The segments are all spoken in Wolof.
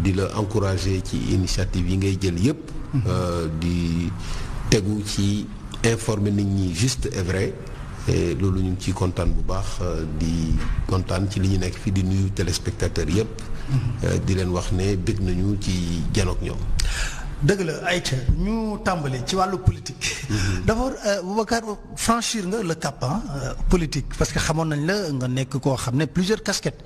di la encourager ci initiative yi ngay jël yépp di tegu ci informer nit ñi juste et vrai et loolu ñu ngi ciy kontaan bu baax di kontaan ci li ñu nekk fii di nuyu téléspectateurs yépp di leen wax ne bëgg nañu ci janook ñoom. dëgg la Aïcha ñu tàmbali ci wàllu politique. d'abord Boubacar franchir nga le cap politique parce que xamoon nañ la nga nekk koo xam ne plusieurs casquettes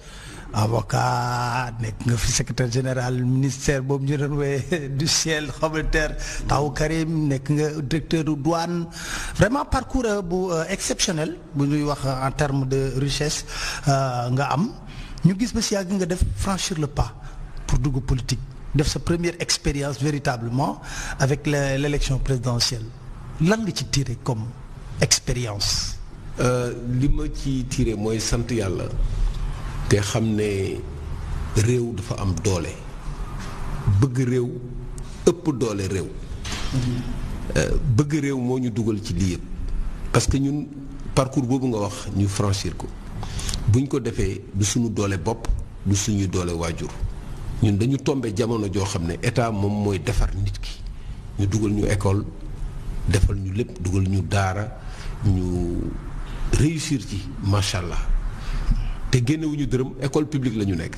avocat nekk nga fi secrétaire général ministère boobu ñu doon woowe du ciel communautaire taw Karim nekk nga directeur de douane vraiment parcours bu exceptionnel bu ñuy wax en termes de richesse nga am ñu gis ba si yàgg nga def franchir le pas pour dugg politique. def sa première expérience véritablement avec l'élection présidentielle lan nga ci tiré comme expérience. li ma ci tiré mooy sant yàlla te xam ne réew dafa am doole bëgg réew ëpp doole réew. bëgg réew moo ñu dugal ci lii yëpp parce que ñun parcours boobu nga wax ñu franchir ko buñ ko defee du suñu doole bopp du suñu doole waajur. ñun dañu tombé jamono joo xam ne état moom mooy defar nit ki ñu dugal ñu école defal ñu lépp dugal ñu daara ñu réussir ci macha allah te génnewuñu dërëm école publique la ñu nekk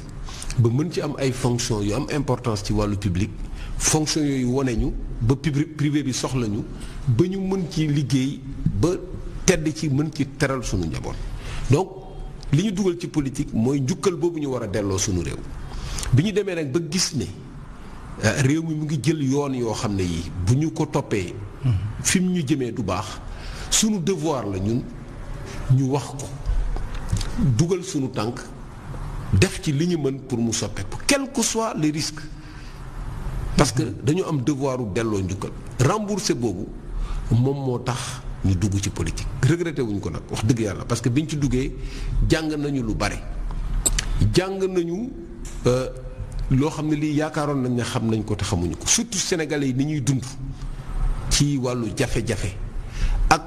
ba mën ci am ay fonctions yu am importance ci wàllu public fonctions yooyu wane ñu ba privé bi soxla ñu ba ñu mën ci liggéey ba tedd ci mën ci teral suñu njaboot donc li ñu dugal ci politique mooy njukkal boobu ñu war a delloo suñu réew. bi ñu demee nag ba gis ne réew mi mu ngi jël yoon yoo xam ne yii bu ñu ko toppee fi mu ñu jëmee du baax sunu devoir la ñun ñu wax ko dugal sunu tànk def ci li ñu mën pour mu soppeeku quel que soit les risques parce que dañu am devoiru delloo njukkal rembourser boobu moom moo tax ñu dugg ci politique regretté wuñ ko nag wax dëgg yàlla parce que biñ ci duggee jàng nañu lu bare jàng nañu loo xam ne lii yaakaaroon nañ ne xam nañ ko te xamuñu ko surtout sénégalais yi ni ñuy dund ci wàllu jafe-jafe ak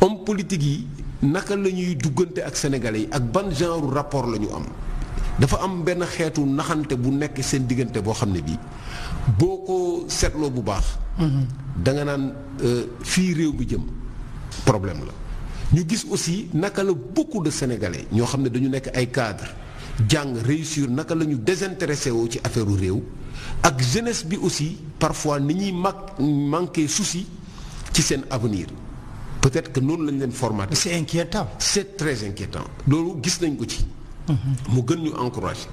homme politique yi naka la ñuy duggante ak sénégalais yi ak ban genre rapport la ñu am dafa am benn xeetu naxante bu nekk seen diggante boo xam ne bii boo ko seetloo bu baax da nga naan fii réew mi jëm problème la ñu gis aussi naka la beaucoup de sénégalais ñoo xam ne dañu nekk ay cadres jàng réussir naka la ñu désintéressé woo ci affaire u réew ak jeunesse bi aussi parfois ni ñuy manqué souci ci seen avenir peut-être que noonu lañ leen formaté. c'est inquiétant. c'est très inquiétant loolu gis nañ ko ci. mu gën ñu encouragé.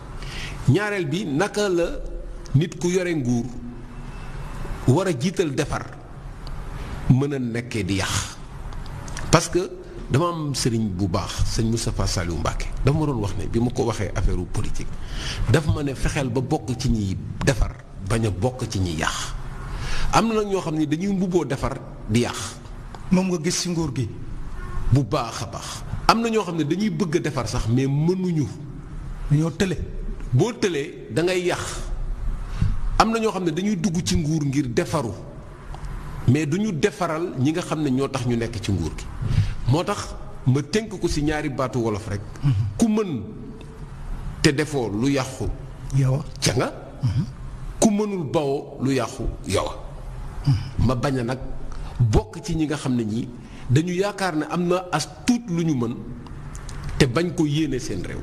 ñaareel bi naka la nit ku yore nguur war a jiital defar mën a nekkee di yàq parce que. dama am sëriñ bu baax sëñ Moustapha Saliou Mbacké dafa ma doon wax ne bi ma ko waxee affaire politique dafa ma ne fexeel ba bokk ci ñiy defar bañ a bokk ci ñiy yàq am na nag ñoo xam ne dañuy mbubboo defar di yàq. moom nga gis ci nguur gi. bu baax a baax am na ñoo xam ne dañuy bëgg a defar sax mais mënuñu. dañoo tële. boo tëlee da ngay yàq am na ñoo xam ne dañuy dugg ci nguur ngir defaru mais duñu defaral ñi nga xam ne ñoo tax ñu nekk ci nguur gi. moo tax ma tënk ko ci ñaari baatu wolof rek ku mën te defoo lu yàqu yow ca nga ku mënul bawoo lu yàqu yow ma bañ a nag bokk ci ñi nga xam ne ñii dañu yaakaar ne am na as tuut lu ñu mën te bañ ko yéene seen réew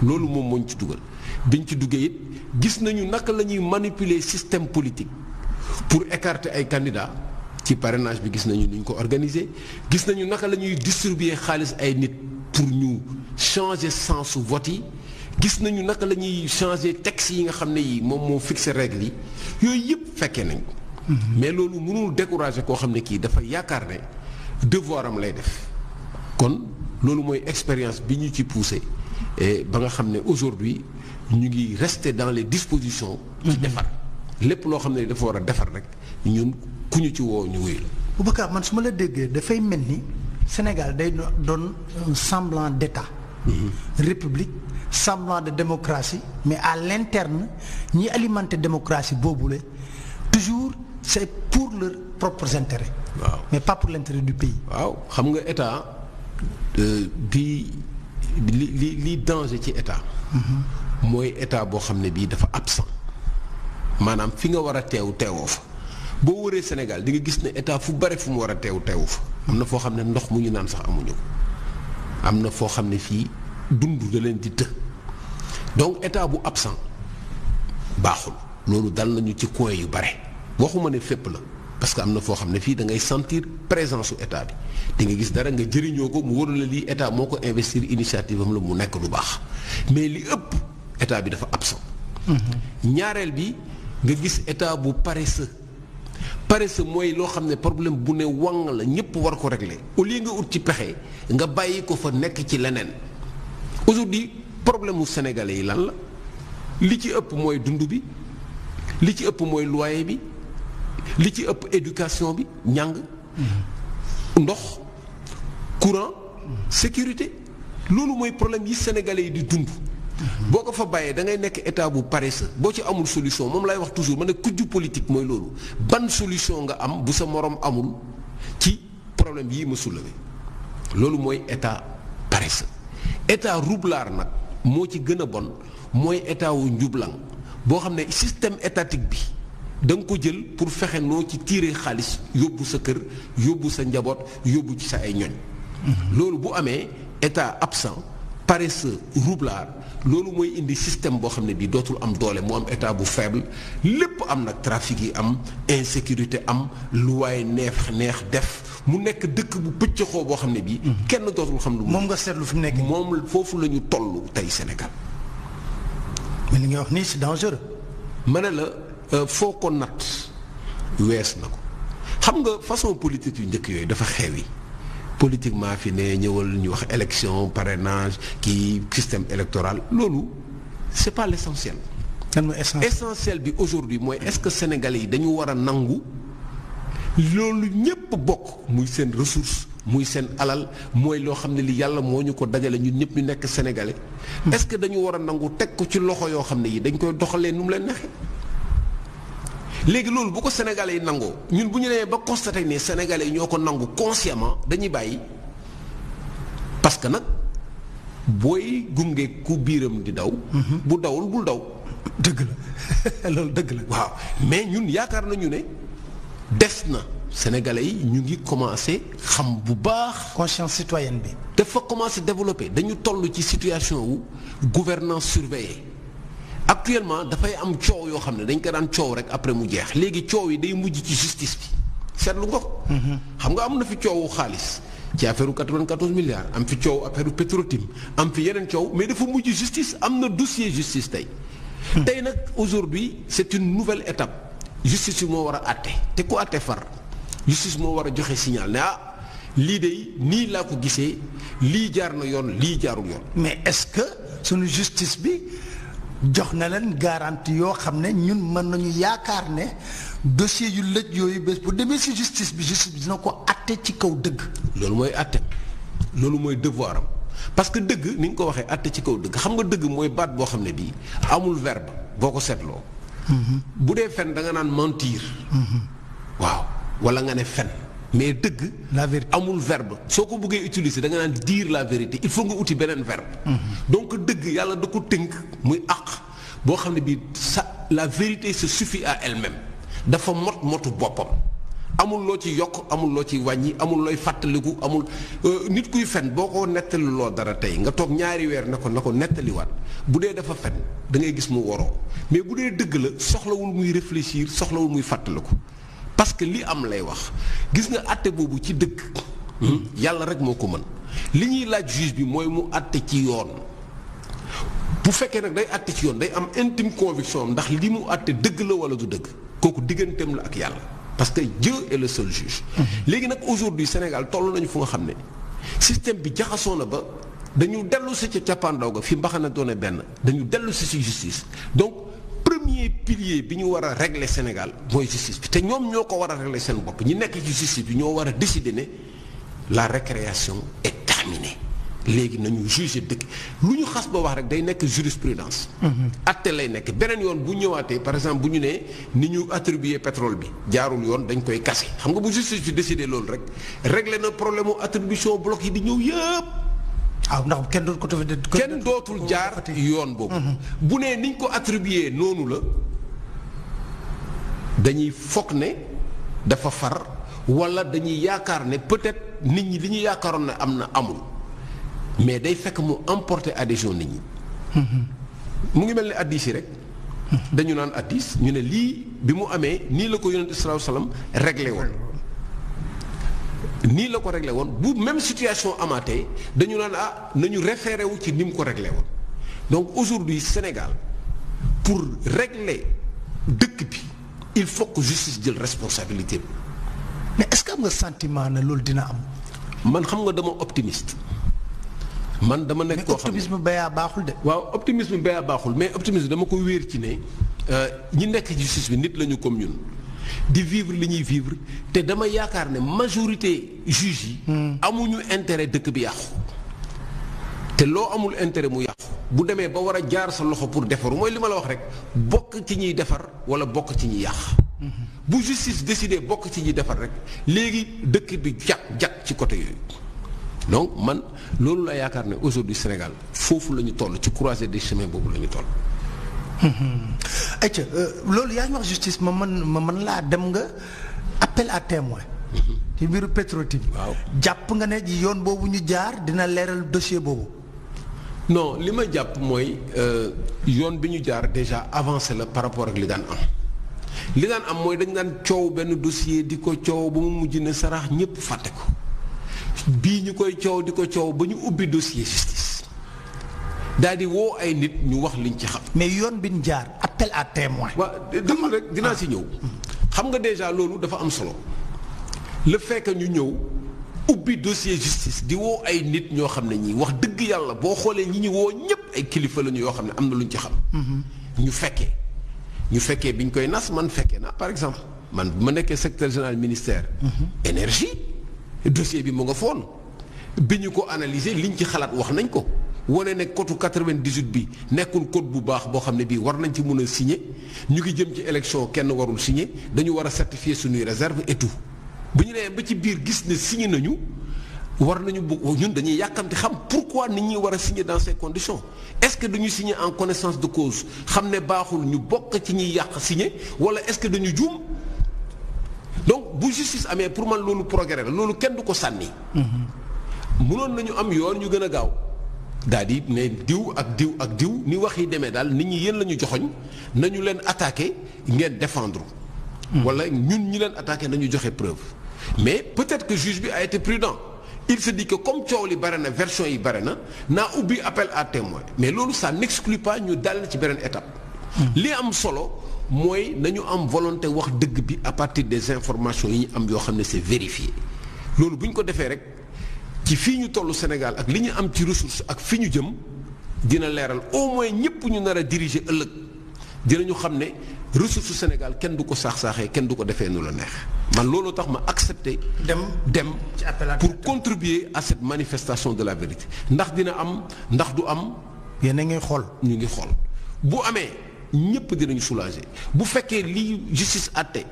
loolu moom mooñ ci dugal biñ ci duggee it gis nañu naka la ñuy manipuler système politique pour écarter ay candidats ci parrainage bi gis nañu ni ñu ko organiser gis nañu naka la ñuy distribuer xaalis ay nit pour ñu changer sens su vote yi gis nañu naka la ñuy changer texte yi nga xam ne yi moom moo fixer règle yi yooyu yëpp fekkee nañ ko. mais loolu mënul décourager koo xam ne kii dafa yaakaar ne devoir am lay def kon loolu mooy expérience bi ñu ci poussé et ba nga xam ne aujourd'hui ñu ngi rester dans les dispositions. ci defar lépp loo xam ne dafa war a defar rek ñun. ku ñu ci woo ñu wuyu la. Boubacar man su ma la déggee dafay mel ni Sénégal day doon semblant d'état. république semblant de démocratie mais à l'interne ñi alimenter démocratie boobule toujours c'est pour leurs propres intérêts. waaw mais pas pour l'intérêt du pays. waaw xam nga état li danger ci état. mooy état boo xam ne bii dafa absent maanaam fi nga war a teew teewoo fa boo wëree Sénégal di nga gis ne état fu bare fu mu war a teewu fa am na foo xam ne ndox mu ñu naan sax amuñu ko am na foo xam ne fii dund da leen di të donc état bu absent baaxul loolu dal nañu ci coin yu bare waxuma ne fépp la parce que am na foo xam ne fii da ngay sentir présence su état bi di nga gis dara nga jëriñoo ko mu wóor la lii état moo ko investir initiative am la mu nekk lu baax mais li ëpp état bi dafa absent. ñaareel bi nga gis état bu paresseux mooy loo xam ne problème bu ne wàng la ñëpp war ko régler au lieu nga ut ci pexe nga bàyyi ko fa nekk ci leneen aujourd'hui problème mu sénégalais yi lan la li ci ëpp mooy dund bi li ci ëpp mooy loyer bi li ci ëpp éducation bi njàng ndox courant sécurité loolu mooy problème yi sénégalais yi di dund boo ko fa bàyyee da ngay nekk état bu paresseux boo ci amul solution moom lay wax toujours ma ne kujju politique mooy loolu ban solution nga am bu sa moroom amul ci problème yii ma soulevé loolu mooy état paresseux état roublard nag moo ci gën a bon mooy état wu njublang boo xam ne système étatique bi da nga ko jël pour fexe noo ci tirer xaalis yóbbu sa kër yóbbu sa njaboot yóbbu ci sa ay ñoñ loolu bu amee état absent paresseux roublard loolu mooy indi système boo xam ne bii dootul am doole mu am état bu faible lépp am nag trafic yi am insécurité am lu waaye neex def mu nekk dëkk bu pëccëxoo boo xam ne bii kenn dootul xam lu moom nga seetlu fi mu nekk moom foofu la ñu toll tey Sénégal mais li nga wax nii c'est dangereux ma ne la foo ko natt wees na ko xam nga façon politique yu njëkk yooyu dafa xewi politiquement fi ne ñëwal ñu wax élection parrainage kii système électoral loolu c'est pas l'essentiel. Essentiel bi aujourd'hui mooy est-ce que sénégalais yi dañu war a nangu loolu ñépp bokk muy seen ressource muy seen alal mooy loo xam ne li yàlla moo ñu ko dajale ñun ñëpp ñu nekk sénégalais. est-ce que dañu war a nangu teg ko ci loxo yoo xam ne yi dañ koy doxalee nu mu leen neexee. léegi loolu bu ko sénégalais yi nangoo ñun bu ñu demee ba constaté ne sénégalais yi ñoo ko nangu consciemment dañuy bàyyi parce que nag booy gunge ku biiram di daw. bu dawul bul daw. dëgg la loolu dëgg la. waaw mais ñun yaakaar nañu ne des na sénégalais yi ñu ngi commencé xam bu baax. conscience citoyenne bi. dafa commencé développer dañu toll ci situation wu gouvernance surveillée. actuellement dafay am coow yoo xam ne dañ ko daan coow rek après mu jeex léegi coow yi day mujj ci justice bi seetlu nga ko. xam nga am na fi coowu xaalis ci affaire 94 milliards am fi coow affaire Petro-Tim am fi yeneen coow mais dafa mujj justice am na dossier justice tey. tey nag aujourd'hui c'est une nouvelle étape justice bi moo war a àtte te ku àtte far justice moo war a joxe signal ne ah lii de nii laa ko gisee lii jaar na yoon lii jaarul yoon. mais est-ce que sunu justice bi. jox na leen garantie yoo xam ne ñun mën nañu yaakaar ne dossier yu lëj yooyu bés bu demee ci justice bi dina ko àtte ci kaw dëgg. loolu mooy àtte loolu mooy devoir am parce que dëgg ni nga ko waxee àtte ci kaw dëgg xam nga dëgg mooy baat boo xam ne bii amul verbe boo ko seetloo. bu dee fen da nga naan mentir. waaw walla nga ne fen mais dëgg. la vérité amul verbe soo ko bëggee utiliser da nga naan dire la vérité il faut nga uti beneen verbe. donc dëgg yàlla da ko tënk muy àq boo xam ne bii la vérité se suffit à elle-même dafa motu boppam amul loo ci yokk amul loo ci wàññi amul looy fàttaliku amul nit kuy fen boo ko nettali loo dara tey nga toog ñaari weer na ko nettaliwaat bu dee dafa fen da ngay gis mu waroo mais bu dee dëgg la soxlawul muy réfléchir soxlawul muy fàttaliku. parce que li am lay wax gis nga àtte boobu ci dëgg yàlla rek moo ko mën li ñuy laaj juge bi mooy mu àtte ci yoon bu fekkee nag day àtte ci yoon day am intime conviction am ndax li mu àtte dëgg la wala du dëgg kooku digganteem la ak yàlla parce que Dieu est le seul juge. léegi nag aujourd'hui Sénégal toll nañu fu nga xam ne système bi jaxasoo na ba dañu dellu si ca cappaandaw ga fi mbaxana doone benn dañu dellu si justice donc premier pilier bi ñu war a régler Sénégal mooy justice bi te ñoom ñoo ko war a régler seen bopp ñi nekk ci justice bi ñoo war a décider ne la récréation est terminée léegi nañu juger dëkk lu ñu xas ba wax rek day nekk jurisprudence atte lay nekk beneen yoon bu ñëwaatee par exemple bu ñu nee ni ñu attribuer pétrole bi jaarul yoon dañ koy kase xam nga bu justice bi décider loolu rek régler na problème mu attribution bloc yi di ñëw yëpp waaw ndax kenn dootul jaar yoon boobu. bu nee niñ ko attribué noonu la dañuy foog ne dafa far wala dañuy yaakaar ne peut-être nit ñi li ñu yaakaaroon ne am na amul mais day fekk mu emporter adhésion nit ñi. mu ngi mel ni addis yi rek. dañu naan addis ñu ne lii bi mu amee nii la ko yonent sallallahu alayhi wasallam réglé woon. nii la ko réglé woon bu même situation amaatee dañu naan nañu référé wu ci ni mu ko réglé woon donc aujourd'hui Sénégal pour régler dëkk bi il faut que justice jël responsabilité bi. mais est-ce que am nga sentiment ne loolu dina am. man xam nga dama optimiste. man dama nekk koo xam ne optimisme bayaa baaxul de. waaw optimisme bayaa baaxul mais optimisme dama ko wéer ci ne ñi nekk ci justice bi nit lañu comme ñun. di vivre li ñuy vivre te dama yaakaar ne majorité juge yi. amuñu intérêt dëkk bi yàqu. te loo amul intérêt mu yàqu bu demee ba war a jaar sa loxo pour defaru mooy li ma la wax rek bokk ci ñuy defar wala bokk ci ñuy yàq. bu justice décidé bokk ci ñuy defar rek léegi dëkk bi jag ci côté yooyu. donc man loolu la yaakaar ne aujourd'hui Sénégal foofu la ñu toll ci croisée des chemins boobu la ñu toll. ayca loolu yaa ngi wax justice ma mën laa dem nga appel à témoin ci biiru Petro-Tim. waaw jàpp nga ne yoon boobu ñu jaar dina leeral dossier boobu. non li ma jàpp mooy yoon bi ñu jaar déjà avancé la par rapport ak li daan am li daan am mooy dañ daan coow benn dossier di ko coow ba mu mujj ne sarax ñëpp fàtte ko bii ñu koy coow di ko coow ba ñu ubbi dossier justice daal di woo ay nit ñu wax liñ ci xam. mais yoon bi ñu jaar appel à témoin. waaw dama rek dinaa si ñëw. xam nga déjà loolu dafa am solo le fait que ñu ñëw ubbi dossier justice di woo ay nit ñoo xam ne ñii wax dëgg yàlla boo xoolee ñi ñu woo ñëpp ay kilifa lañu yoo xam ne am na luñ ci xam. ñu fekkee bi ñu koy nas man fekkee naa par exemple man bu ma nekkee secrétaire général ministère. énergie dossier bi mu nga foon bi ñu ko analyser liñ ci xalaat wax nañ ko. wane ne code 98 bi nekkul code bu baax boo xam ne bii war nañ ci mën a signer ñu ngi jëm ci élection kenn warul signer dañu war a certifier suñuy réserve et tout bu ñu nee ba ci biir gis ne signer nañu war nañu ñun dañuy yàkkamti xam pourquoi nit ñi war a signer dans ces conditions est-ce que dañuy signer en connaissance de cause xam ne baaxul ñu bokk ci ñuy yàq signer wala est-ce que dañu juum donc bu justice amee pour man loolu progrès la loolu kenn du ko sànni. mënoon nañu am yoon ñu gën a gaaw. daal di ne diw ak diw ak diw ni wax yi demee daal nit ñi yéen la ñu joxoñ nañu leen attaqué ngeen défendre. wala ñun ñi leen attaqué nañu joxe preuve. mais peut-être que juge bi a été prudent il se dit que comme coow li bare na version yi bare na naa ubbi appel à témoin mais loolu ça n'exclut pas ñu dal ci beneen étape. li am solo mooy nañu am volonté wax dëgg bi à partir des informations yi ñu am yoo xam ne c'est vérifié loolu bu ñu ko defee rek. ci fii ñu tollu Sénégal ak li ñu am ci ressource ak fi ñu jëm dina leeral au moins ñëpp ñu nar a diriger ëllëg dinañu xam ne ressource Sénégal kenn du ko saax-saaxee kenn du ko defee nu la neex man looloo tax ma accepté dem ci appel à pour contribuer à cette manifestation de la vérité ndax dina am ndax du am yéen a ngi xool ñu ngi xool bu amee ñëpp dinañu soulager bu fekkee li justice àtte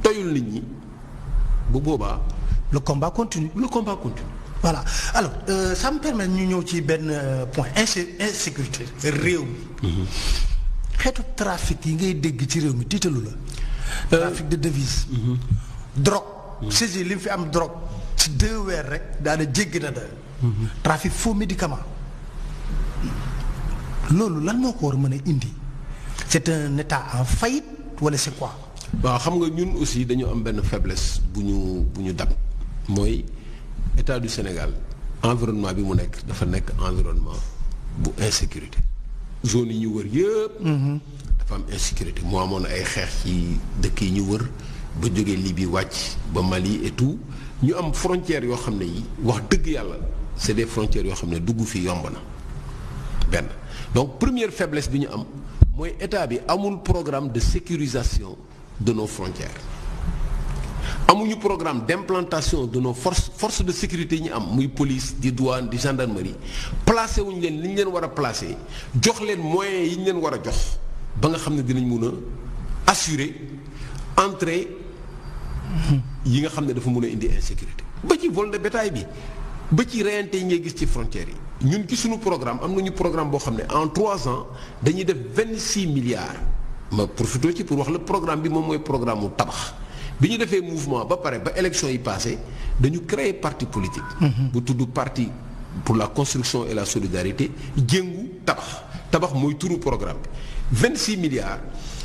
doyul nit ñi bu boobaa le combat continue. Voilà alors ça me permet ñu ñëw ci benn point insécurité réew mi. xeetu trafic yi ngay dégg ci réew mi tiitalu la. trafic de devise. drogue. saisi li mu fi am drogue ci 2 weer rek daal di jéggi na da trafic faux médicament loolu lan moo ko war a mën a indi c'est un état en faillite wala c'est quoi. waaw xam nga ñun aussi dañu am benn faiblesse bu ñu dab mooy. État du Sénégal environnement bi mu nekk dafa nekk environnement bu insécurité zone yi ñu wër yëpp. dafa am insécurité moo amoon ay xeex ci dëkk yi ñu wër ba jógee Libye wàcc ba Mali et tout ñu am frontières yoo xam ne yi wax dëgg yàlla c'est des frontières yoo xam ne dugg fi yomb na benn donc première faiblesse bi ñu am mooy état bi amul programme de sécurisation de nos frontières. amuñu programme d'implantation de nos forces de sécurité yi ñu am muy police di douane di gendarmerie placé wuñu leen li ñu leen war a placé jox leen moyens yi ñu leen war a jox ba nga xam ne dinañ mun a assurer entrée yi nga xam ne dafa mun a indi insécurité ba ci vol de bétail bi ba ci reyante yi ngay gis ci frontières yi ñun ci suñu programme am nañu programme boo xam ne en 3 ans dañuy def 26 milliards ma profité ci pour wax le programme bi moom mooy programme mu tabax bi ñu defee mouvement ba pare ba élection yi passé dañu créer parti politique. bu tudd parti pour la construction et la solidarité jéngu tabax mooy turu programme bi 26 milliards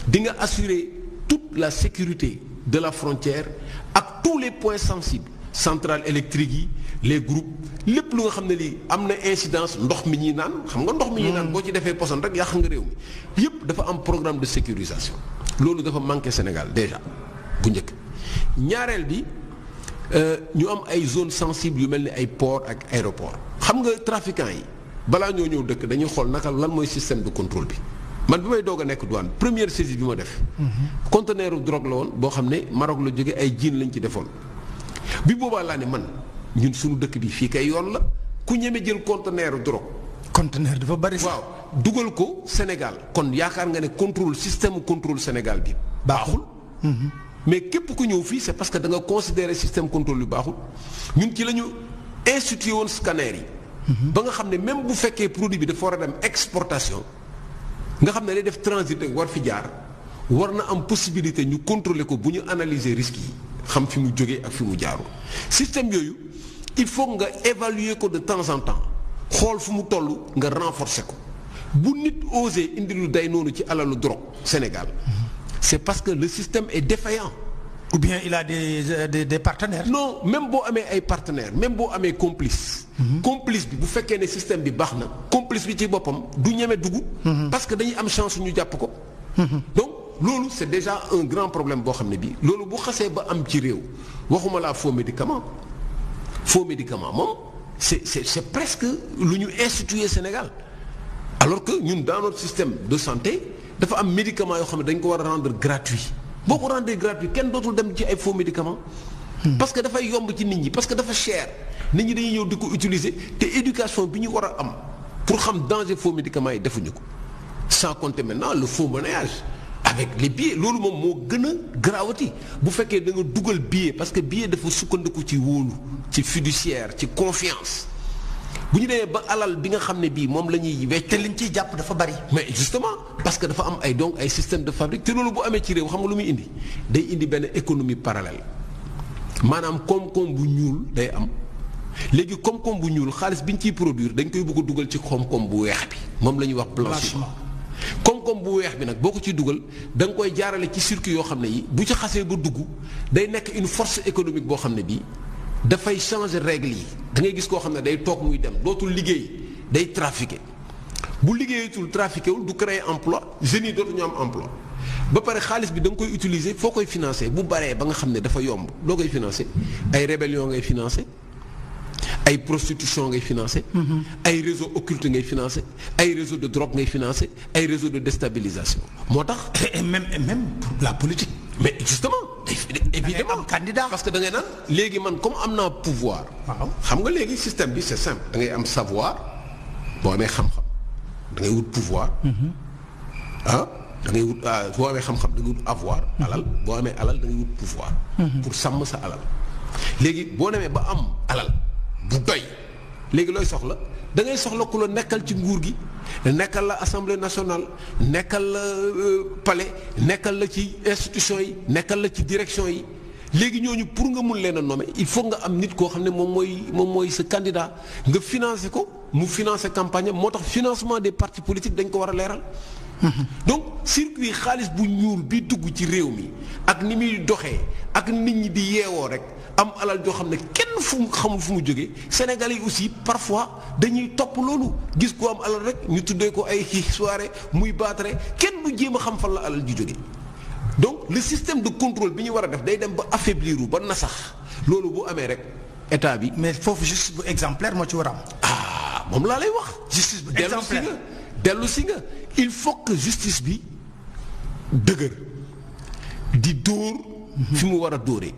di nga assurer toute la sécurité de la frontière ak tous les points sensibles centrales électriques yi les groupes lépp lu nga xam ne lii am na incidence ndox mi ñuy naan xam nga ndox mi ñuy naan boo ci defee poson rek yàq nga réew mi yépp dafa am programme de sécurisation loolu dafa manqué Sénégal déjà bu njëkk ñaareel bi ñu am ay zones sensibles yu mel ni ay port ak aéroport xam nga trafiquants yi balaa ñoo ñëw dëkk dañuy xool naka lan mooy système de contrôle bi man bi may doog a nekk douane première saisie bi ma def conteneur drogue la woon boo xam ne Maroc la jóge ay jiin lañ ci defoon bi boobaa laa ne man ñun suñu dëkk bi fii kay yoon la ku ñeme jël conteneur drogue. conteneur dafa bari sax. waaw dugal ko Sénégal kon yaakaar nga ne contrôle système contrôle Sénégal bi baaxul. mais képp ku ñëw fii c'est parce que da nga considérer système contrôle yu baaxul ñun ci la ñu institué woon scanner yi. ba nga xam ne même bu fekkee produit bi dafa war a dem exportation nga xam ne day def transit rek war fi jaar war na am possibilité ñu contrôler ko bu ñu analyser risques yi xam fi mu jógee ak fi mu jaarul système yooyu il faut nga évaluer ko de temps en temps xool fu mu toll nga renforcer ko bu nit osé indi lu day noonu ci alalu drogue Sénégal c'est parce que le système est défaillant. ou bien il a des partenaires. non même boo amee ay partenaires même boo amee complice. complice bi bu fekkee ne système bi baax na complice bi ci boppam du ñeme dugg. parce que dañuy am chance ñu jàpp ko. donc loolu c'est déjà un grand problème boo xam ne bii loolu bu xasee ba am ci réew waxuma laa faux médicament moom c'est presque lu ñu institué Sénégal alors que ñun dans notre système de santé dafa am médicament yoo xam ne dañ ko war a rendre gratuit boo ko rendre gratuit kenn dootul dem ci ay faux médicaments. parce que dafay yomb ci nit ñi parce que dafa cher nit ñi dañuy ñëw di ko utiliser te éducation bi ñu war a am pour xam danger faux médicaments yi defuñu ko sans compter maintenant le faux monnayage avec les billets loolu moom moo gën a garaawati bu fekkee da nga dugal billet parce que billet dafa sukkandiku ci wóolu ci fiduciaire ci confiance bu ñu demee ba alal bi nga xam ne bii moom la ñuy wecc te liñ ciy jàpp dafa bari. mais justement parce que dafa am ay donc ay système de fabrique te loolu bu amee ci réew xam nga lu muy indi day indi benn économie parallèle maanaam koom-koom bu ñuul day am léegi koom-koom bu ñuul xaalis bi ñu ciy produire dañ koy bëgg a dugal ci koom-koom bu weex bi moom la ñuy wax blanchiment koom-koom bu weex bi nag boo ko ciy dugal da nga koy jaarale ci circuit yoo xam ne yi bu ci xasee ba dugg day nekk une force économique boo xam ne bii dafay changer règles yi da ngay gis koo xam ne day toog muy dem dootul liggéey day trafiquer bu liggéeyatul trafiqué wul du créer emploi jeunes yi dootuñu am emploi ba pare xaalis bi da nga koy utiliser foo koy financer bu baree ba nga xam ne dafa yomb loo koy financer ay rébellion ngay financer ay prostitution ngay financer. ay réseau occulte ngay financer ay réseau de drogue ngay financer ay réseau de déstabilisation moo tax. et même pour la politique. mais justement évidemment candidat parce que da ngay naan léegi man comme am naa pouvoir. waaw xam nga léegi système bi c'est simple da ngay am savoir boo amee xam-xam da ngay wut pouvoir. da ngay wut boo amee xam-xam da ngay wut avoir. alal boo amee alal da ngay wut pouvoir. pour sàmm sa alal. léegi boo demee ba am alal bu doy léegi looy soxla da ngay soxla ku la nekkal ci nguur gi nekkal la assemblée nationale nekkal la palais nekkal la ci institution yi nekkal la ci direction yi léegi ñooñu pour nga mun leen a nommer il faut nga am nit koo xam ne moom mooy sa candidat nga financer ko mu financer campagne moo tax financement des partis politiques dañ ko war a leeral. donc circuit xaalis bu ñuul bi dugg ci réew mi ak ni muy doxee ak nit ñi di yeewoo rek am alal joo xam ne kenn fu mu xamul fu mu jógee Sénégalais yi aussi parfois dañuy topp loolu gis ko am alal rek ñu tuddee ko ay soirée muy baatare kenn du jéem a xam fan la alal ji jógee donc le système de contrôle bi ñu war a def day dem ba affaiblir ba nasax loolu bu amee rek état bi. mais foofu justice bu exemplaire moo ci war a am. moom laa lay wax. justice bu exemplaire dellu si nga il faut que justice bi dëgër di dóor fi mu war a dóoree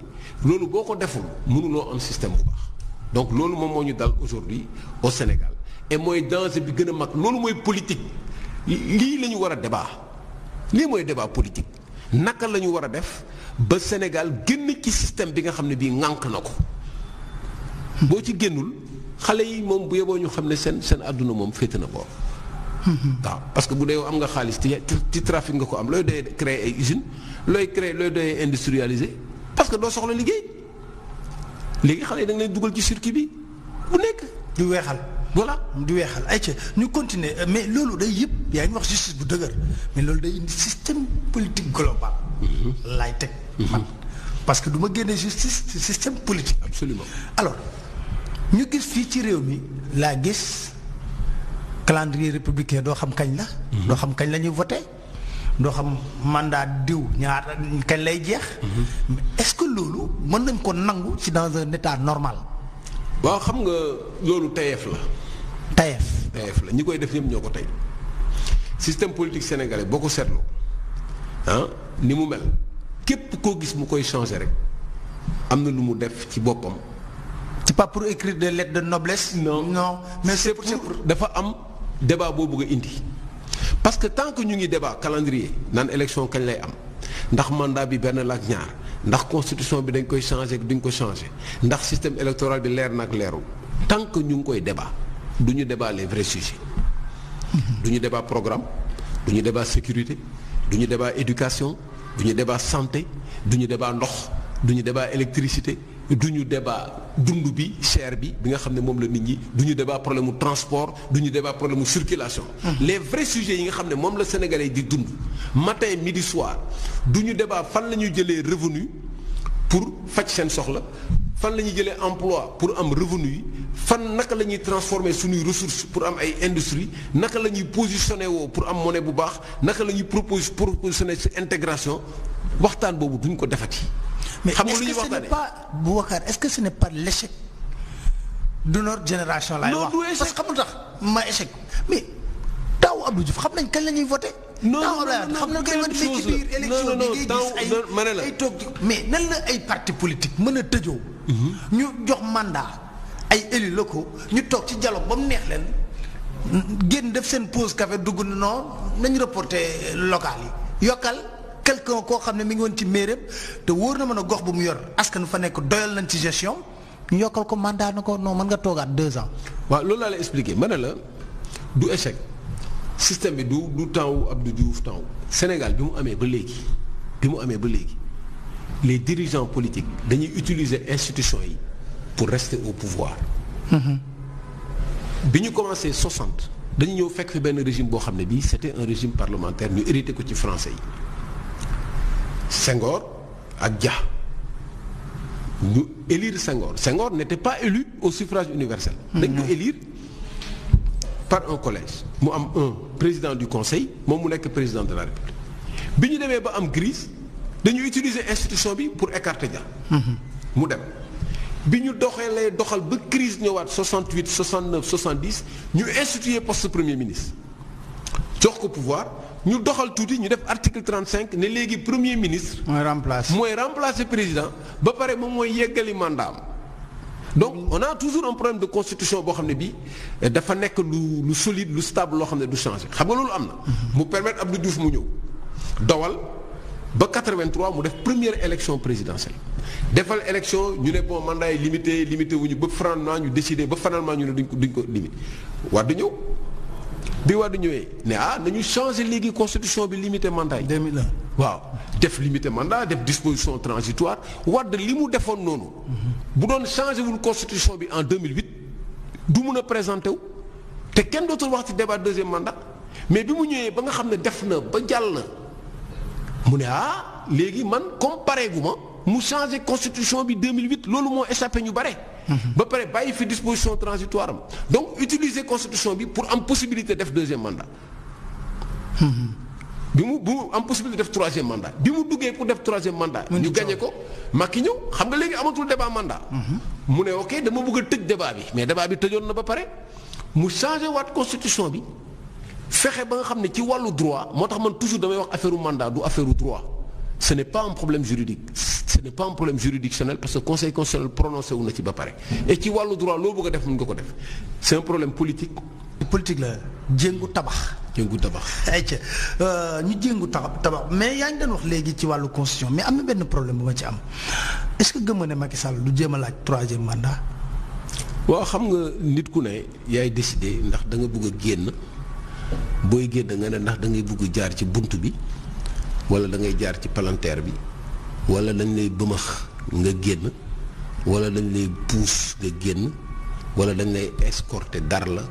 loolu boo ko deful mënuloo am système bu baax donc loolu moom moo ñu dal aujourd'hui au Sénégal et mooy danger bi gën a mag loolu mooy politique lii la ñu war a débat lii mooy débat politique naka la ñu war a def ba Sénégal génn ci système bi nga xam ne bii ŋànk na ko boo ci génnul xale yi moom bu yeboo ñu xam ne seen àdduna moom féete na boor. waaw parce que bu dee am nga xaalis ci trafic nga ko am looy doyee créer ay usines looy doyee industrialiser parce que doo soxla liggéey léegi xale yi da nga leen dugal ci circuit bi bu nekk. du weexal. voilà du weexal ay ca ñu continuer mais loolu day yëpp yaa ngi wax justice bu dëgër mais loolu day indi système politique global. laay teg man parce que du ma génne justice ci système politique. absolument alors ñu gis fii ci réew mi laa gis calendrier républicain doo xam kañ la. doo xam kañ la ñuy voté doo xam mandat diw ñaar kañ lay jeex. mais est-ce que loolu mën nañ ko nangu ci dans un état normal. waaw xam nga loolu tayeef la. tayeef la ñi koy def ñëpp ñoo ko tey système politique sénégalais boo ko seetloo ni mu mel képp koo gis mu koy changer rek am na lu mu def ci boppam. c'est pas pour écrire des lettres de noblesse. non mais c'est pour dafa am débat boo bëgg a indi parce que tant que ñu ngi débat calendrier naan élection kañ lay am ndax mandat bi benn la ak ñaar ndax constitution bi dañ koy changer duñ ko changer ndax système électoral bi leer na ak leerul tant que ñu ngi koy débat du ñu débat les vrais sujets. du ñu débat programme du ñu débat sécurité du ñu débat éducation du ñu débat santé du ñu débat ndox du ñu débat électricité du ñu débat dund bi cher bi nga xam ne moom la nit ñi du ñu débat problème mu transport du ñu débat problème mu circulation. les vrais sujets yi nga xam ne moom la sénégalais di dund matin midi soir du ñu débat fan la ñuy jëlee revenu pour faj seen soxla fan la ñuy jëlee emploi pour am revenu yi fan naka la ñuy transformer suñuy ressources pour am ay industrie naka la ñuy positionner woo pour am monnaie bu baax naka la ñuy positionner ci intégration waxtaan boobu duñ ko defati. mais xam nga est-ce lu ñuy que ce n'est waxtaanee pas Boubacar est-ce que ce n'est pas l'échec de notre génération laay wax non du échec parce que xam nga tax ma échec mais taw Abdou Diouf xam nañ kañ la ñuy voté. non xam na kañ la mais ci biir élection bi ngay gis ay toog mais nan la ay parti politique mën a tëjoo. ñu jox mandat ay élus locaux ñu toog ci dialogue ba mu neex leen génn def seen pause café dugg na non nañ reporté local yi yokkal. quelqu'un koo xam ne mi ngi woon ci mairie te wóor na mën a gox bu mu yor askan fa nekk doyal nañ ci gestion ñu yokkal ko mandat na ko non mën nga toogaat 2 ans. waaw loolu laa lay expliquer ma ne la du échec système bi du temps wu Abdou Diouf temps wu Sénégal bi mu amee ba léegi les dirigeants politiques dañuy utiliser institutions yi pour rester au pouvoir. bi ñu commencé 60 dañu ñëw fekk fi benn régime boo xam ne bii c'était un régime parlementaire ñu hérité ko ci français yi. Senghor ak Dia ñu élire Senghor n'était pas élu au suffrage universel. dañ ko élire par un collège mu am un président du conseil moom mu nekk président de la république bi ñu demee ba am crise dañu utiliser institution bi pour écarter Dia. mu dem bi ñu doxal ba crise ñëwaat 68 69 70 ñu instituer poste premier ministre jox ko pouvoir. ñu doxal tuuti ñu def article 35 ne léegi premier ministre. mooy remplacer président ba pare moom mooy yeggali mandat am donc on a toujours un problème de constitution boo xam ne bii dafa nekk lu solide lu stable loo xam ne du changer xam nga loolu am na. mu permettre Abdou Diouf mu ñëw dawal ba 83 mu def première élection présidentielle defal élection ñu ne bon mandat yi limité wu ñu ba finalement ñu décider ba finalement ñu ne duñ ko limité war di ñëw. bi Wade ñëwee ne nañu changer léegi constitution bi limité mandat yi. 2001 waaw def limité mandat def disposition transitoire Wade li mu defoon noonu. bu doon changer wul constitution bi en 2008 du mun a présenter wu te kenn dootul wax ci débat deuxième mandat mais bi mu ñëwee ba nga xam ne def na ba jàll na mu ne léegi man comme pareegu ma mu changer constitution bi 2008 loolu moo échappé ñu bare. ba pare bàyyi fi disposition transitoire am donc utiliser constitution bi pour am possibilité def deuxième mandat. bi mu am possibilité def troisième mandat bi mu duggee pour def troisième mandat. ñu gagné ko Macky ñëw xam nga léegi amatul débat mandat. mu ne ok dama bëgg a tëj débat bi mais débat bi tëjoon na ba pare mu changé waat constitution bi fexe ba nga xam ne ci wàllu droit moo tax man toujours damay wax affaire mandat du affaire droit. Ce n'est pas un problème juridique ce n'est pas un problème juridictionnel parce que conseil constitutionnel prononcé wu na ci ba pare et ci wàllu droit loo bëgg a def mën nga ko def c'est un problème politique. politique la jéngu tabax. ayca ñu jéngu tabax mais yaa ngi doon wax léegi ci wàllu constitution mais am na benn problème bu ma ci am est-ce que gëm nga ne Macky Sall du jéem a laaj 3e mandat. waaw xam nga nit ku ne yaay décider ndax da nga bëgg a génn booy génn nga ne ndax da ngay bëgg jaar ci bunt bi wala da ngay jaar ci palanteer bi wala dañ lay bëmax nga génn wala dañ lay puus nga génn wala dañ lay escorter dar la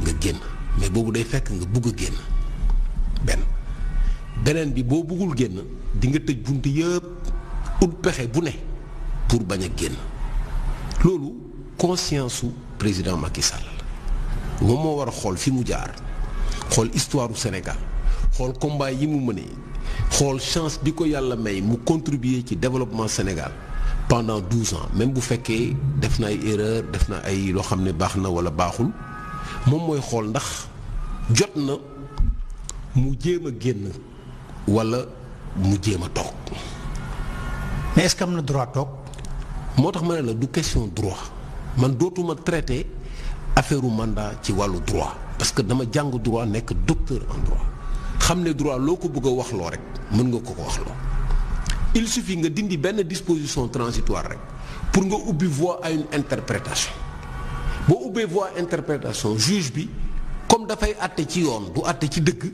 nga génn mais boobu day fekk nga bëgg a génn beneen bi boo bëggul génn di nga tëj bunt yëpp ut pexe bu ne pour bañ a génn loolu conscience su président Macky Sall la moom moo war a xool fi mu jaar xool histoire du Sénégal xool combat yi mu mënee xool chance bi ko yàlla may mu contribuer ci développement Sénégal pendant 12 ans même bu fekkee def na ay erreur def na ay loo xam ne baax na wala baaxul moom mooy xool ndax jot na mu jéem a génn wala mu jéem a toog. mais est-ce que am na droit toog. moo tax ma ne la du question droit man dootuma traité affaire mandat ci wàllu droit parce que dama jàng droit nekk docteur en droit xam ne droit loo ko bëgg a waxloo rek mën nga ko waxloo il suffit nga dindi benn disposition transitoire rek pour nga ubbi voie à une interprétation boo ubbee voie interprétation juge bi comme dafay àtte ci yoon du àtte ci dëgg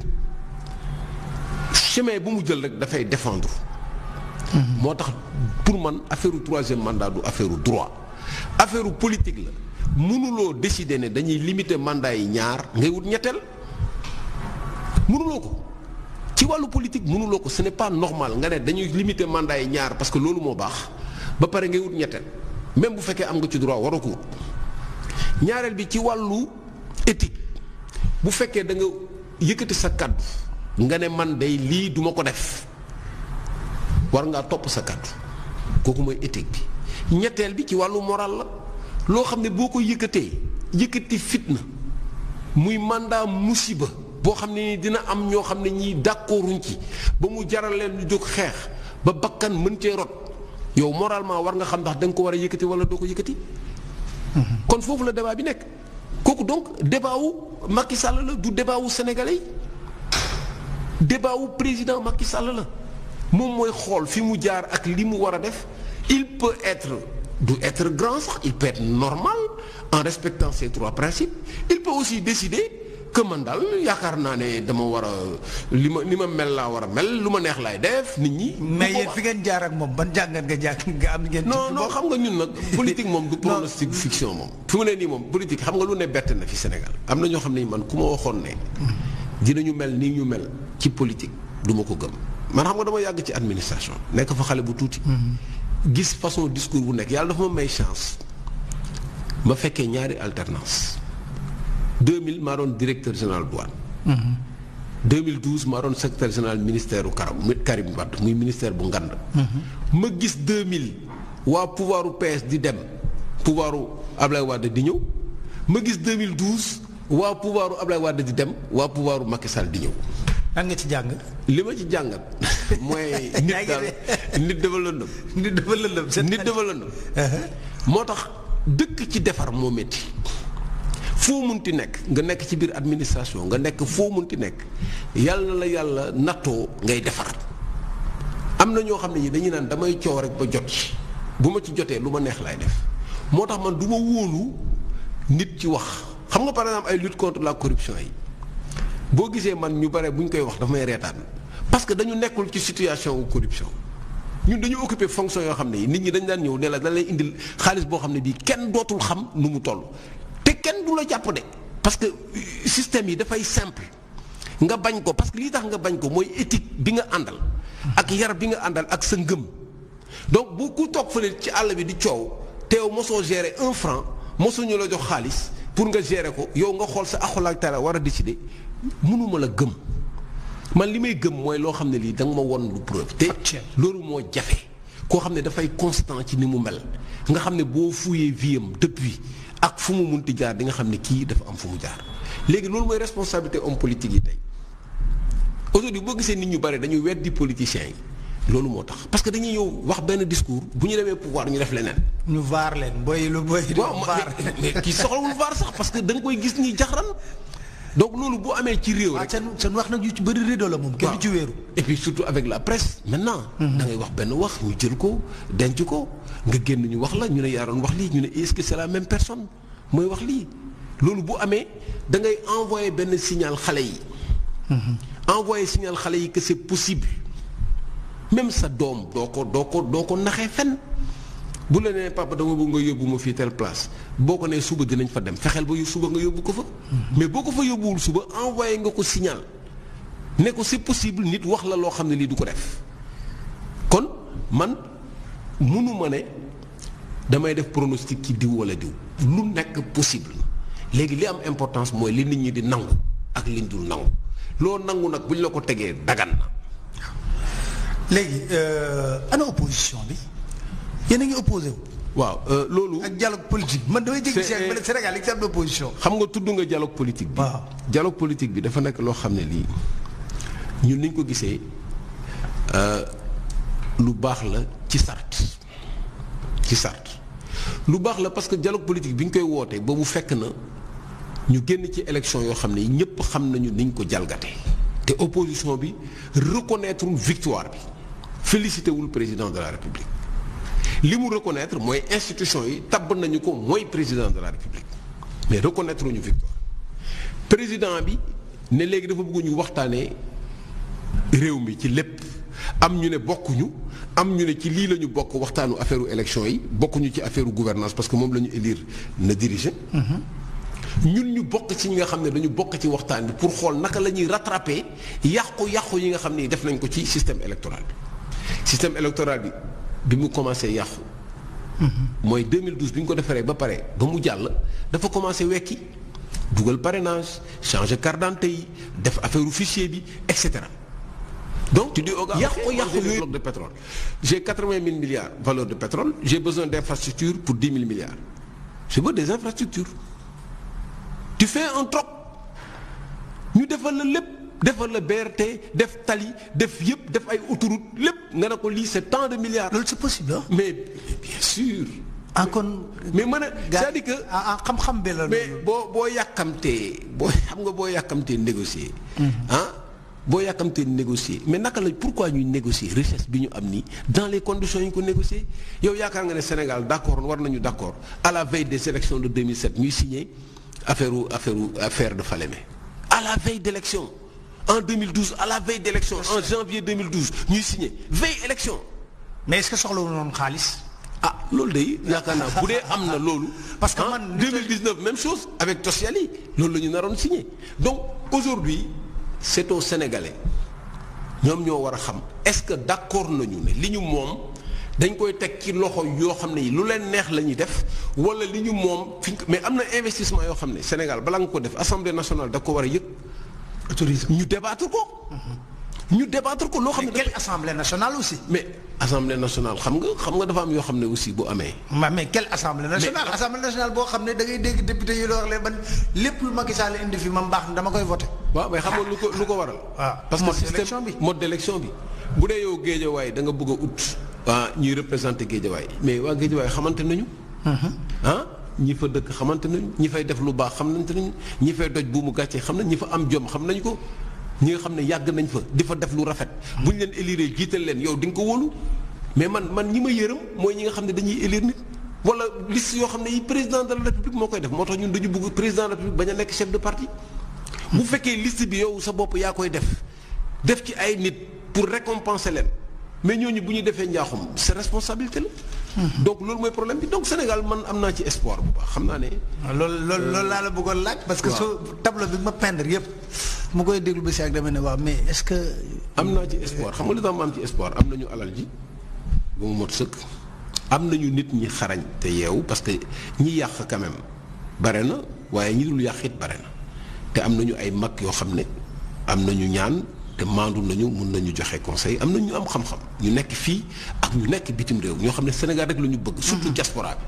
chemin bu mu jël rek dafay défendre. moo tax pour man affaire troisième mandat du affaire droit affaire politique la mënuloo décider ne dañuy limiter mandat yi ñaar ngay wut ñetteel mënuloo ko ci wàllu politique mënuloo ko ce n'est pas normal nga ne dañuy limiter mandat yi ñaar parce que loolu moo baax ba pare ngay wut ñetteel même bu fekkee am nga ci droit waroo ko wut ñaareel bi ci wàllu éthique bu fekkee da nga yëkkati sa kàddu nga ne man day lii duma ko def war ngaa topp sa kàddu kooku mooy éthique bi ñetteel bi ci wàllu moral la loo xam ne boo ko yëkkati fitna muy mandat musiba boo xam ne ni dina am ñoo xam ne ñii d'accorduñ ci ba mu jaral leen ñu jóg xeex ba bakkan mën cee rot yow moralement war nga xam ndax da nga ko war a yëkkati wala doo ko yëkkati. kon foofu la débat bi nekk kooku donc débat wu Macky Sall la du débat wu sénégalais débat wu président Macky Sall la. moom mooy xool fi mu jaar ak li mu war a def il peut être du être grand sax il peut être normal en respectant ces trois principes il peut aussi décider que man daal yaakaar naa ne dama war a li ma mel laa war a mel lu ma neex laay def nit ñi. mais yéen fi ngeen jaar ak moom ban jàngat nga am ngeen. non xam nga ñun nag politique moom du pronostic fiction moom. fi mu ne nii moom politique xam nga lu ne bett na fi Sénégal am na ñoo xam ne man ku ma waxoon ne dinañu mel nii ñu mel ci politique du ma ko gëm. man xam nga dama yàgg ci administration nekk fa xale bu tuuti. gis façon discours bu nekk yàlla dafa ma may chance ma fekkee ñaari alternance 2000 maa doon directeur général douane. 2012 maa doon secrétaire général ministère Karim Wade muy ministère bu ngand ma gis 2000 waa pouvoiru PS di dem pouvoiru Ablaye Wade di ñëw ma gis 2012 waa pouvoiru Ablaye Wade di dem waa pouvoiru Macky Sall di ñëw. lan nga ci jàng. li ma ci jàngat mooy. nit daal nit dafa lëndëm. nit dafa lëndëm. moo tax dëkk ci defar moo métti foo munti nekk nga nekk ci biir administration nga nekk foo munti nekk yàlla la yàlla nattoo ngay defar am na ñoo xam ne ñi dañuy naan damay coow rek ba jot ci bu ma ci jotee lu ma neex laay def moo tax man du ma wóolu nit ci wax xam nga par exemple ay lutte contre la corruption yi. boo gisee man ñu bare bu ñu koy wax dafa may reetaan parce que dañu nekkul ci situation wu corruption ñun dañu occupé fonction yoo xam ne yi nit ñi dañ daan ñëw ne la dañ lay indil xaalis boo xam ne bii kenn dootul xam nu mu toll te kenn du la jàpp de parce que système yi dafay simple nga bañ ko parce que lii tax nga bañ ko mooy éthique bi nga àndal ak yar bi nga àndal ak sa ngëm donc bu ku toog fële ci àll bi di coow teew mosoo gérer 1 franc mosoo ñu la jox xaalis pour nga gérer ko yow nga xool sa axulaak tala war a décider mënuma la gëm man li may gëm mooy loo xam ne lii da nga ma won lu preuve te loolu moo jafe koo xam ne dafay constant ci ni mu mel nga xam ne boo fuyee viam depuis ak fu mu munti jaar di nga xam ne kii dafa am fu mu jaar léegi loolu mooy responsabilité homme politique yi tey aujourd'hui boo gisee nit ñu bare dañuy weddi politiciens yi loolu moo tax parce que dañuy ñëw wax benn discours bu ñu demee pouvoir ñu def leneen. ñu vaar leen booy lu booy. waaw mais kii soxlawul vaar sax parce que da nga koy gis ñuy jaxran donc loolu bu amee ci réew rek. seen wax nag yu ci bëri rideau la moom. kenn du ci wéeru. et puis surtout avec la presse maintenant. da ngay wax benn wax ñu jël ko denc ko nga génn ñu wax la ñu ne yaa doon wax lii ñu ne est-ce que c'est la même personne mooy wax lii loolu bu amee da ngay envoyer benn signal xale yi. envoyer signal xale yi que c'est possible même sa doom doo ko naxee fenn. bu la nee papa dama bëgg nga yóbbu ma fii telle place boo ko nee suba dinañ fa dem fexeel ba suba nga yóbbu ko fa. mais boo ko fa yóbbuwul suba envoyé nga ko signal ne ko c'est possible nit wax la loo xam ne lii du ko def kon man munu ma ne damay def pronostic ci diw wala diw lu nekk possible léegi li am importance mooy li nit ñi di nangu ak liñ dul nangu loo nangu nag buñ la ko tegee dagan na. léegi ana opposition bi. yéen a ngi opposé wu. waaw loolu. ak dialogue politique man damay jéggi Sénégal yi ci am opposition. xam nga tudd nga dialogue politique bi. waaw dialogue politique bi dafa nekk loo xam ne lii ñun niñ ko gisee lu baax la ci sart lu baax la parce que dialogue politique bi ñu koy wootee boobu fekk na ñu génn ci élection yoo xam ne ñëpp xam nañu niñ ko jalgatee te opposition bi reconnaître victoire bi félicité wul président de la République. li mu reconnaître mooy institution yi tabb nañu ko mooy président de la république mais reconnaître ñu victoire président bi ne léegi dafa bëgg ñu waxtaanee réew mi ci lépp am ñu ne bokkuñu am ñu ne ci lii la ñu bokk waxtaanu affaire élection yi bokkuñu ci affaire gouvernance parce que moom la ñu élire na diriger. ñun ñu bokk ci ñi nga xam ne dañu bokk ci waxtaan bi pour xool naka la ñuy rattraper yàqu-yàqu yi nga xam ne def nañ ko ci système électoral bi mu commencé yàqu. mooy 2012 bi ñu ko defaree ba pare ba mu jàll dafa commencé wekki dugal parrainage changer carte d'identité yi def affaire fichier bi et cetera. donc tu dis au gars yàqu yooyu bloc de pétrole. j'ai 80 000 milliards valeur de pétrole j'ai besoin d'infrastructures pour 10 000 milliards je veux des infrastructures tu fais un troc ñu defal la lépp. defal la BRT def tali def yëpp def ay autoroute lépp nga ne ko lii c'est tant de milliards. loolu c'est possible ah. mais bien sûr. kon. mais man c'est-à-dire que. xam-xam bi la. mais boo yàkkamtee boo yàkkamtee négocier. boo yàkkamtee négocier mais naka la pourquoi ñuy négocier richesse bi ñu am nii dans les conditions yi ñu ko négocier yow yaakaar nga ne Sénégal d'accord war nañu d'accord à la veille des élections de 2007 ñuy signer affaire de Falémé à la veille d'élection. En 2012 à la veille d'élection en janvier 2012 ñuy signé veille élection. mais est-ce que soxla wu noonu xaalis. loolu day yaakaar naa bu dee am na loolu. parce que man 2019 même chose avec Toscali loolu la ñu naroon signé donc aujourd'hui c'est aux Sénégalais ñoom ñoo war a xam est-ce que d'accord nañu ne li ñu moom dañ koy teg ci loxo yoo xam ne yi lu leen neex la ñuy def wala li ñu moom fi mais am na investissement yoo xam ne Sénégal balaa nga ko def Assemblée nationale da ko war a yëg. autorisé ñu débattre ko. loo xam ne. quelle assemblée nationale aussi. mais assemblée nationale xam nga dafa am yoo xam ne aussi bu amee. mais quelle assemblée nationale. assemblée nationale boo xam ne da ngay dégg député yi wax leen man lépp lu Macky Sall indi fi man baax na dama koy voté. waaw mais xam nga lu ko waral. parce que système mode d'élection bi. bu dee yow Guédiawaye da nga bëgg a ut. ñuy représenter Guédiawaye mais waa Guédiawaye xamante nañu. ñi fa dëkk xamante nañu ñi fay def lu baax xamante nañu ñi fay doj buumu gàcce xam nañ ñi fa am jom xam nañ ko ñi nga xam ne yàgg nañ fa di fa def lu rafet bu ñu leen élire jiital leen yow di nga ko wóolu mais man ñi ma yërëm mooy ñi nga xam ne dañuy élire nit wala liste yoo xam ne yi président de la république moo koy def moo tax ñun dañu bëgg président de la république bañ a nekk chef de parti bu fekkee liste bi yow sa bopp yaa koy def ci ay nit pour récompenser leen mais ñooñu bu ñu defee njaaxum c'est responsabilité la. donc loolu mooy problème bi donc Sénégal man am naa ci espoir bu baax xam naa ne. loolu laa la bëggoon laaj. parce que soo tableau bi ma peindre yëpp mu koy déglu ba si ak dama ne waaw mais est-ce que. am naa ci espoir xam nga li tax ma am ci espoir am nañu alal ji ba mu mot sëkk am nañu nit ñi xarañ te yeewu parce que ñi yàq quand même bare na waaye ñi dul yàq it bare na te am nañu ay mag yoo xam ne am nañu ñaan. te maandu nañu mun nañu joxe conseil am na ñu am xam-xam ñu nekk fii ak ñu nekk bitim réew ñoo xam ne Sénégal rek la ñu bëgg. surtout diaspora bi.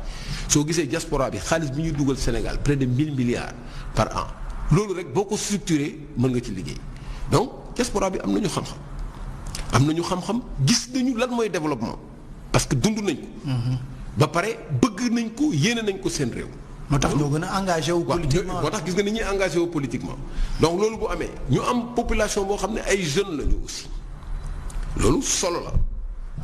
soo gisee diaspora bi xaalis bi ñuy dugal Sénégal près de 1000 milliards par an loolu rek boo ko structuré mën nga ci liggéey donc diaspora bi am nañu xam-xam. am nañu xam-xam gis nañu lan mooy développement parce que dund nañ ko. ba pare bëgg nañ ko yéene nañ ko seen réew moo tax ñoo gën a engagé wu politiquement moo tax gis nga ni ñuy engagé wu politiquement donc loolu bu amee ñu am population boo xam ne ay jeunes lañu aussi loolu solo la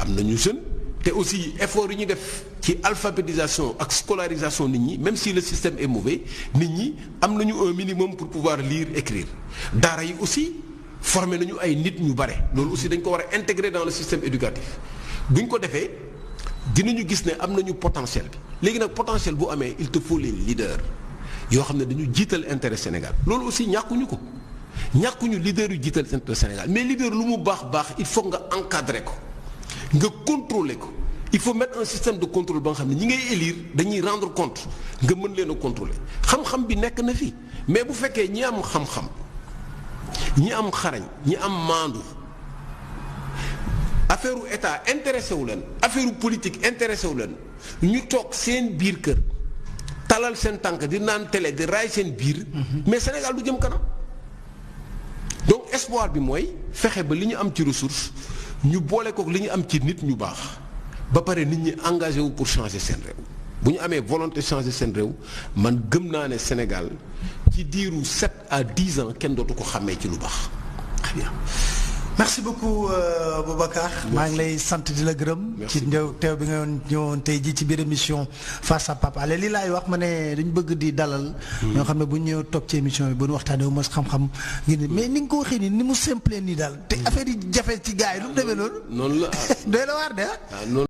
am nañu jeune te aussi effort yi ñu def ci alphabétisation ak scolarisation nit ñi même si le système est mauvais nit ñi am nañu un minimum pour pouvoir lire écrire daara yi aussi formé nañu ay nit ñu bare loolu aussi dañ ko war a intégrer dans le système éducatif bu ñu ko defee dinañu gis ne am nañu potentiel bi léegi nag potentiel bu amee il te faut les leaders yoo xam ne dañu jiital intérêt Sénégal loolu aussi ñàkkuñu ko ñàkkuñu leader yu jiital intérêt Sénégal mais leader lu mu baax il faut nga encadrer ko nga contrôler ko il faut mettre un système de contrôle ba nga xam ne ñi ngay élire dañuy rendre compte nga mën leen a contrôler xam-xam bi nekk na fi mais bu fekkee ñi am xam-xam ñi am xarañ ñi am maandu affaire u état intéressé wu leen affaire u politique intéressé wu leen ñu toog seen biir kër talal seen tànk di naan télé di raay seen biir mais Sénégal du jëm kanam donc espoir bi mooy fexe ba li ñu am ci ressource ñu boole kook li ñu am ci nit ñu baax ba pare nit ñi engagé wu pour changer seen réew bu ñu amee volonté changer seen réew man gëm naa ne Sénégal ci diiru 7 à 10 ans kenn dootu ko xàmmee ci lu baax. Très bien. Merci beaucoup Boubacar maa ngi lay sant di la gërëm ci teew bi nga ñëwoon tey jii ci biir émission Face à Pape Alé lii laay wax ma ne dañu bëgg di dalal ñoo xam ne bu ñu ñëw toog ci émission bi bu ñu waxtaanee wu mos xam-xam mais ni nga ko waxee nii ni mu simple nii daal te affaire yi jafe ci gars yi lu mu demee noonu noonu la doy la waar de